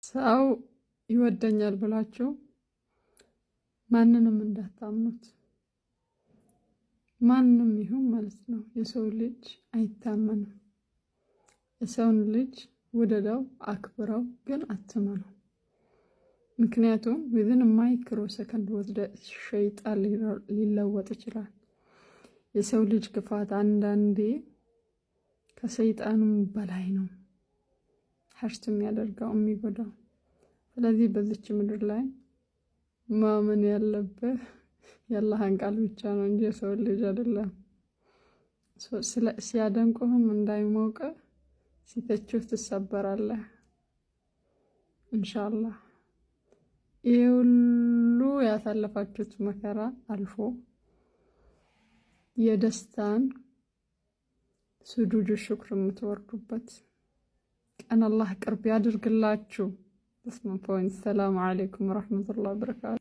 ሰው ይወደኛል ብላችሁ ማንንም እንዳታምኑት። ማንንም ይሁን ማለት ነው። የሰው ልጅ አይታመንም። የሰውን ልጅ ውደደው፣ አክብረው፣ ግን አትመኑ። ምክንያቱም ዊዝን ማይክሮ ሰከንድ ወስደ ሸይጣን ሊለወጥ ይችላል። የሰው ልጅ ክፋት አንዳንዴ ከሰይጣንም በላይ ነው ሀርት የሚያደርገው የሚጎዳው። ስለዚህ በዚች ምድር ላይ ማመን ያለብህ የአላህን ቃል ብቻ ነው እንጂ የሰው ልጅ አይደለም። ሲያደንቁህም እንዳይሞቀ ሲተቹህ ትሰበራለህ። ኢንሻአላህ ይሄ ሁሉ ያሳለፋችሁት መከራ አልፎ የደስታን ስጁድ ሽክር የምትወርዱበት ቀን አላህ ቅርብ ያድርግላችሁ። በስመ ፖይንት። ሰላም አለይኩም ወራህመቱላሂ ወበረካቱ።